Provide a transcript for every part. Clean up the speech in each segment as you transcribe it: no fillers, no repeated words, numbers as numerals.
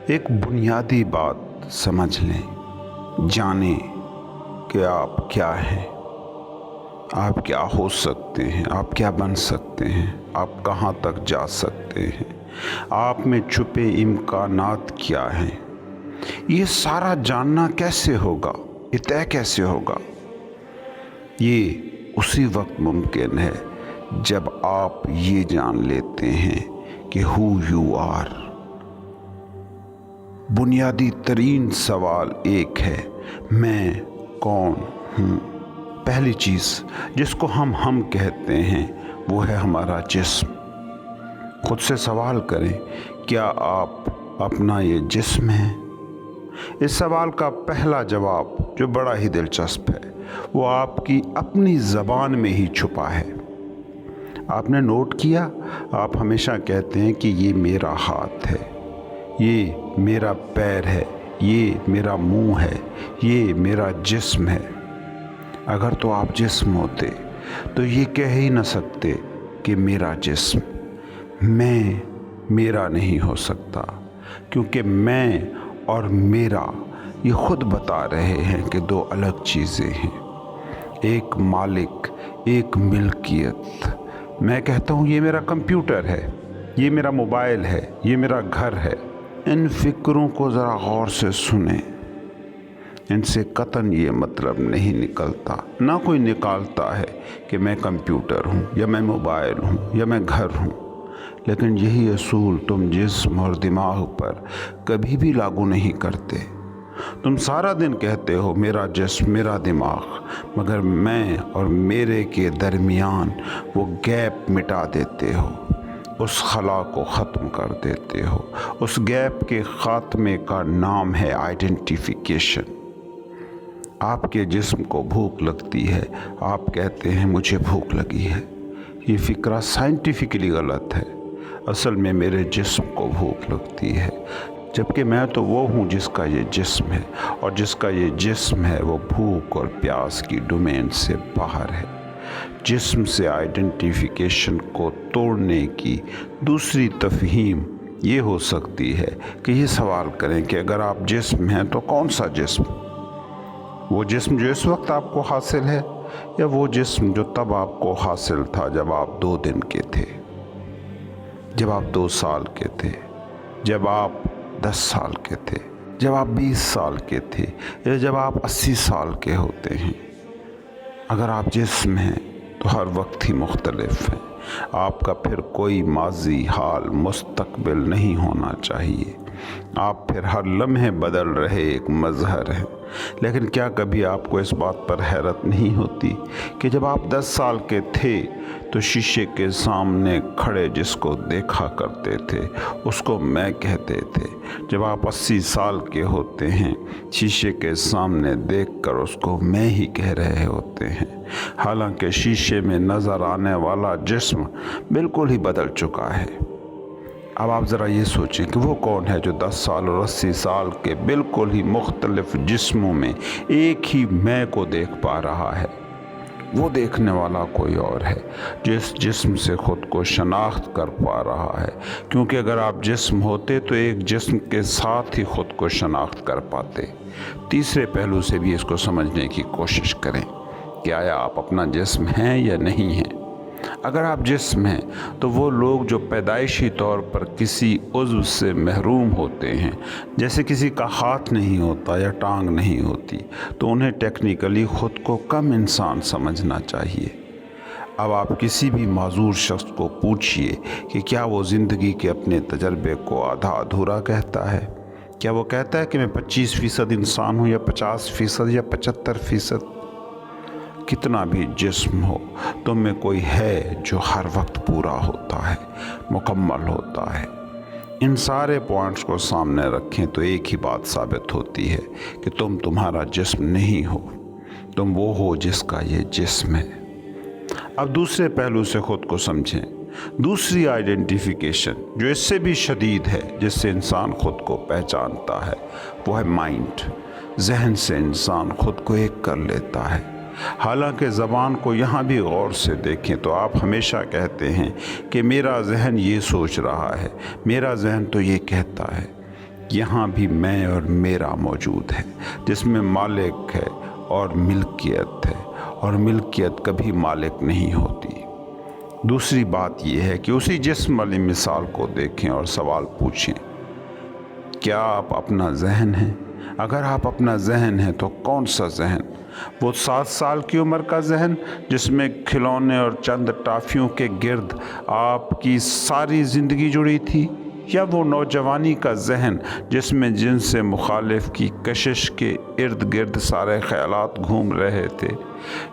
ایک بنیادی بات سمجھ لیں، جانیں کہ آپ کیا ہیں، آپ کیا ہو سکتے ہیں، آپ کیا بن سکتے ہیں، آپ کہاں تک جا سکتے ہیں، آپ میں چھپے امکانات کیا ہیں۔ یہ سارا جاننا کیسے ہوگا، یہ طے کیسے ہوگا؟ یہ اسی وقت ممکن ہے جب آپ یہ جان لیتے ہیں کہ who you are۔ بنیادی ترین سوال ایک ہے، میں کون ہوں؟ پہلی چیز جس کو ہم کہتے ہیں وہ ہے ہمارا جسم۔ خود سے سوال کریں، کیا آپ اپنا یہ جسم ہے؟ اس سوال کا پہلا جواب جو بڑا ہی دلچسپ ہے وہ آپ کی اپنی زبان میں ہی چھپا ہے۔ آپ نے نوٹ کیا، آپ ہمیشہ کہتے ہیں کہ یہ میرا ہاتھ ہے، یہ میرا پیر ہے، یہ میرا منہ ہے، یہ میرا جسم ہے۔ اگر تو آپ جسم ہوتے تو یہ کہہ ہی نہ سکتے کہ میرا جسم۔ میں میرا نہیں ہو سکتا، کیونکہ میں اور میرا یہ خود بتا رہے ہیں کہ دو الگ چیزیں ہیں، ایک مالک، ایک ملکیت۔ میں کہتا ہوں یہ میرا کمپیوٹر ہے، یہ میرا موبائل ہے، یہ میرا گھر ہے۔ ان فکروں کو ذرا غور سے سنیں، ان سے قطعاً یہ مطلب نہیں نکلتا، نہ کوئی نکالتا ہے کہ میں کمپیوٹر ہوں یا میں موبائل ہوں یا میں گھر ہوں، لیکن یہی اصول تم جسم اور دماغ پر کبھی بھی لاگو نہیں کرتے۔ تم سارا دن کہتے ہو میرا جسم، میرا دماغ، مگر میں اور میرے کے درمیان وہ گیپ مٹا دیتے ہو، اس خلا کو ختم کر دیتے ہو۔ اس گیپ کے خاتمے کا نام ہے آئیڈینٹیفیکیشن۔ آپ کے جسم کو بھوک لگتی ہے، آپ کہتے ہیں مجھے بھوک لگی ہے۔ یہ فکرہ سائنٹیفکلی غلط ہے۔ اصل میں میرے جسم کو بھوک لگتی ہے، جبکہ میں تو وہ ہوں جس کا یہ جسم ہے، اور جس کا یہ جسم ہے وہ بھوک اور پیاس کی ڈومین سے باہر ہے۔ جسم سے آئیڈینٹیفیکیشن کو توڑنے کی دوسری تفہیم یہ ہو سکتی ہے کہ یہ سوال کریں کہ اگر آپ جسم ہیں تو کون سا جسم؟ وہ جسم جو اس وقت آپ کو حاصل ہے، یا وہ جسم جو تب آپ کو حاصل تھا جب آپ 2 دن کے تھے، جب آپ 2 سال کے تھے، جب آپ 10 سال کے تھے، جب آپ 20 سال کے تھے، یا جب آپ 80 سال کے ہوتے ہیں؟ اگر آپ جسم ہیں تو ہر وقت ہی مختلف ہیں۔ آپ کا پھر کوئی ماضی، حال، مستقبل نہیں ہونا چاہیے۔ آپ پھر ہر لمحے بدل رہے ایک مظہر ہیں۔ لیکن کیا کبھی آپ کو اس بات پر حیرت نہیں ہوتی کہ جب آپ 10 سال کے تھے تو شیشے کے سامنے کھڑے جس کو دیکھا کرتے تھے اس کو میں کہتے تھے، جب آپ 80 سال کے ہوتے ہیں شیشے کے سامنے دیکھ کر اس کو میں ہی کہہ رہے ہوتے ہیں، حالانکہ شیشے میں نظر آنے والا جسم بالکل ہی بدل چکا ہے۔ اب آپ ذرا یہ سوچیں کہ وہ کون ہے جو 10 سال اور 80 سال کے بالکل ہی مختلف جسموں میں ایک ہی میں کو دیکھ پا رہا ہے؟ وہ دیکھنے والا کوئی اور ہے جو اس جسم سے خود کو شناخت کر پا رہا ہے، کیونکہ اگر آپ جسم ہوتے تو ایک جسم کے ساتھ ہی خود کو شناخت کر پاتے۔ تیسرے پہلو سے بھی اس کو سمجھنے کی کوشش کریں کہ آیا آپ اپنا جسم ہیں یا نہیں ہیں؟ اگر آپ جسم ہیں تو وہ لوگ جو پیدائشی طور پر کسی عضو سے محروم ہوتے ہیں، جیسے کسی کا ہاتھ نہیں ہوتا یا ٹانگ نہیں ہوتی، تو انہیں ٹیکنیکلی خود کو کم انسان سمجھنا چاہیے۔ اب آپ کسی بھی معذور شخص کو پوچھئے کہ کیا وہ زندگی کے اپنے تجربے کو آدھا ادھورا کہتا ہے؟ کیا وہ کہتا ہے کہ میں 25% انسان ہوں یا 50% یا 75%؟ کتنا بھی جسم ہو، تم میں کوئی ہے جو ہر وقت پورا ہوتا ہے، مکمل ہوتا ہے۔ ان سارے پوائنٹس کو سامنے رکھیں تو ایک ہی بات ثابت ہوتی ہے کہ تمہارا جسم نہیں ہو، تم وہ ہو جس کا یہ جسم ہے۔ اب دوسرے پہلو سے خود کو سمجھیں۔ دوسری آئیڈینٹیفیکیشن جو اس سے بھی شدید ہے، جس سے انسان خود کو پہچانتا ہے، وہ ہے مائنڈ۔ ذہن سے انسان خود کو ایک کر لیتا ہے۔ حالانکہ زبان کو یہاں بھی غور سے دیکھیں تو آپ ہمیشہ کہتے ہیں کہ میرا ذہن یہ سوچ رہا ہے، میرا ذہن تو یہ کہتا ہے۔ یہاں بھی میں اور میرا موجود ہے، جس میں مالک ہے اور ملکیت ہے، اور ملکیت کبھی مالک نہیں ہوتی۔ دوسری بات یہ ہے کہ اسی جسم والی مثال کو دیکھیں اور سوال پوچھیں، کیا آپ اپنا ذہن ہیں؟ اگر آپ اپنا ذہن ہیں تو کون سا ذہن؟ وہ 7 سال کی عمر کا ذہن جس میں کھلونے اور چند ٹافیوں کے گرد آپ کی ساری زندگی جڑی تھی، یا وہ نوجوانی کا ذہن جس میں جن سے مخالف کی کشش کے ارد گرد سارے خیالات گھوم رہے تھے،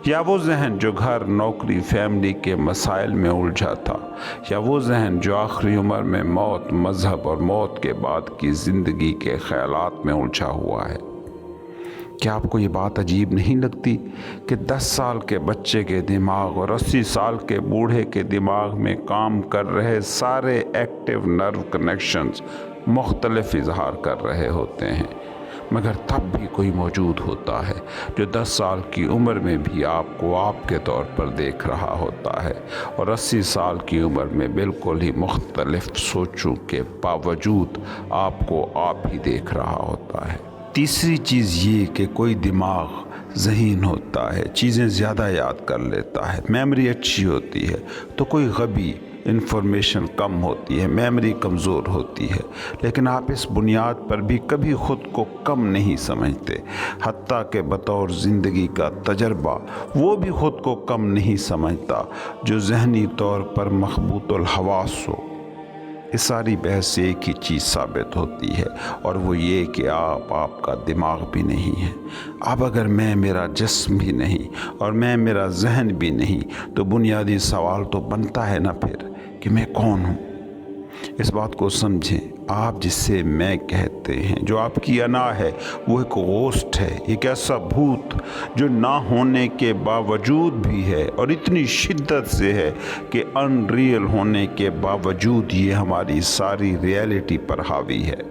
یا وہ ذہن جو گھر، نوکری، فیملی کے مسائل میں الجھا تھا، یا وہ ذہن جو آخری عمر میں موت، مذہب اور موت کے بعد کی زندگی کے خیالات میں الجھا ہوا ہے۔ کیا آپ کو یہ بات عجیب نہیں لگتی کہ 10 سال کے بچے کے دماغ اور 80 سال کے بوڑھے کے دماغ میں کام کر رہے سارے ایکٹیو نرو کنیکشنز مختلف اظہار کر رہے ہوتے ہیں، مگر تب بھی کوئی موجود ہوتا ہے جو 10 سال کی عمر میں بھی آپ کو آپ کے طور پر دیکھ رہا ہوتا ہے، اور 80 سال کی عمر میں بالکل ہی مختلف سوچوں کے باوجود آپ کو آپ ہی دیکھ رہا ہوتا ہے۔ تیسری چیز یہ کہ کوئی دماغ ذہین ہوتا ہے، چیزیں زیادہ یاد کر لیتا ہے، میموری اچھی ہوتی ہے، تو کوئی غبی، انفارمیشن کم ہوتی ہے، میموری کمزور ہوتی ہے۔ لیکن آپ اس بنیاد پر بھی کبھی خود کو کم نہیں سمجھتے، حتیٰ کہ بطور زندگی کا تجربہ وہ بھی خود کو کم نہیں سمجھتا جو ذہنی طور پر مخبوط الحواس ہو۔ یہ ساری بحث ایک ہی چیز ثابت ہوتی ہے، اور وہ یہ کہ آپ کا دماغ بھی نہیں ہے۔ اب اگر میں میرا جسم بھی نہیں اور میں میرا ذہن بھی نہیں، تو بنیادی سوال تو بنتا ہے نا پھر کہ میں کون ہوں؟ اس بات کو سمجھیں، آپ جس سے میں کہتے ہیں، جو آپ کی انا ہے، وہ ایک غوسٹ ہے، ایک ایسا بھوت جو نہ ہونے کے باوجود بھی ہے، اور اتنی شدت سے ہے کہ ان ریئل ہونے کے باوجود یہ ہماری ساری ریئلٹی پر حاوی ہے۔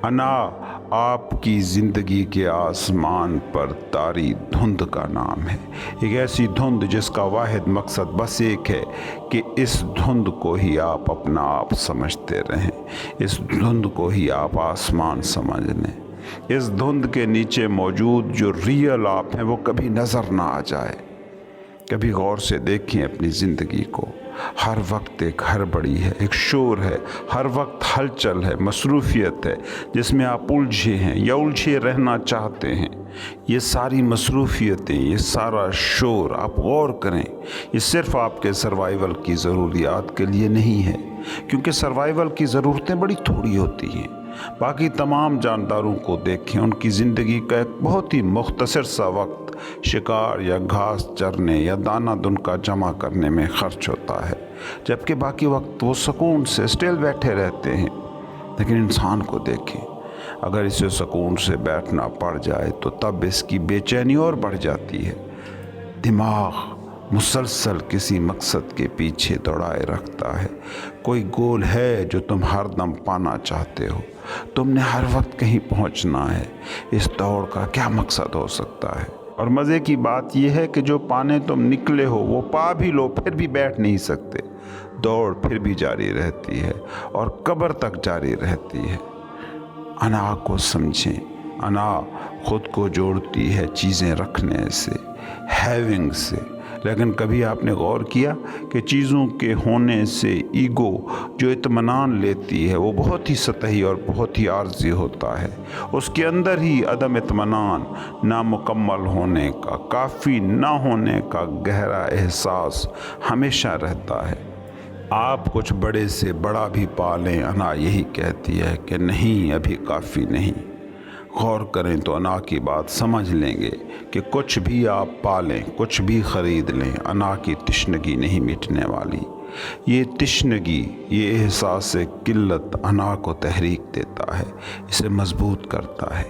انا آپ کی زندگی کے آسمان پر طاری دھند کا نام ہے، ایک ایسی دھند جس کا واحد مقصد بس ایک ہے کہ اس دھند کو ہی آپ اپنا آپ سمجھتے رہیں، اس دھند کو ہی آپ آسمان سمجھ لیں۔ اس دھند کے نیچے موجود جو ریئل آپ ہیں وہ کبھی نظر نہ آ جائے۔ کبھی غور سے دیکھیں اپنی زندگی کو، ہر وقت ایک ہڑبڑی ہے، ایک شور ہے، ہر وقت ہلچل ہے، مصروفیت ہے جس میں آپ الجھے ہیں یا الجھے رہنا چاہتے ہیں۔ یہ ساری مصروفیتیں، یہ سارا شور، آپ غور کریں، یہ صرف آپ کے سروائیول کی ضروریات کے لیے نہیں ہے، کیونکہ سروائیول کی ضرورتیں بڑی تھوڑی ہوتی ہیں۔ باقی تمام جانداروں کو دیکھیں، ان کی زندگی کا ایک بہت ہی مختصر سا وقت شکار یا گھاس چرنے یا دانہ دن کا جمع کرنے میں خرچ ہوتا ہے، جبکہ باقی وقت وہ سکون سے اسٹل بیٹھے رہتے ہیں۔ لیکن انسان کو دیکھیں، اگر اسے سکون سے بیٹھنا پڑ جائے تو تب اس کی بے چینی اور بڑھ جاتی ہے۔ دماغ مسلسل کسی مقصد کے پیچھے دوڑائے رکھتا ہے، کوئی گول ہے جو تم ہر دم پانا چاہتے ہو، تم نے ہر وقت کہیں پہنچنا ہے۔ اس دوڑ کا کیا مقصد ہو سکتا ہے؟ اور مزے کی بات یہ ہے کہ جو پانے تم نکلے ہو وہ پا بھی لو، پھر بھی بیٹھ نہیں سکتے، دوڑ پھر بھی جاری رہتی ہے اور قبر تک جاری رہتی ہے۔ انا کو سمجھیں، انا خود کو جوڑتی ہے چیزیں رکھنے سے، ہیونگ سے، لیکن کبھی آپ نے غور کیا کہ چیزوں کے ہونے سے ایگو جو اطمینان لیتی ہے وہ بہت ہی سطحی اور بہت ہی عارضی ہوتا ہے۔ اس کے اندر ہی عدم اطمینان، نامکمل ہونے کا، کافی نہ ہونے کا گہرا احساس ہمیشہ رہتا ہے۔ آپ کچھ بڑے سے بڑا بھی پالیں، انا یہی کہتی ہے کہ نہیں، ابھی کافی نہیں۔ غور کریں تو انا کی بات سمجھ لیں گے کہ کچھ بھی آپ پالیں، کچھ بھی خرید لیں، انا کی تشنگی نہیں مٹنے والی۔ یہ تشنگی، یہ احساس قلت انا کو تحریک دیتا ہے، اسے مضبوط کرتا ہے۔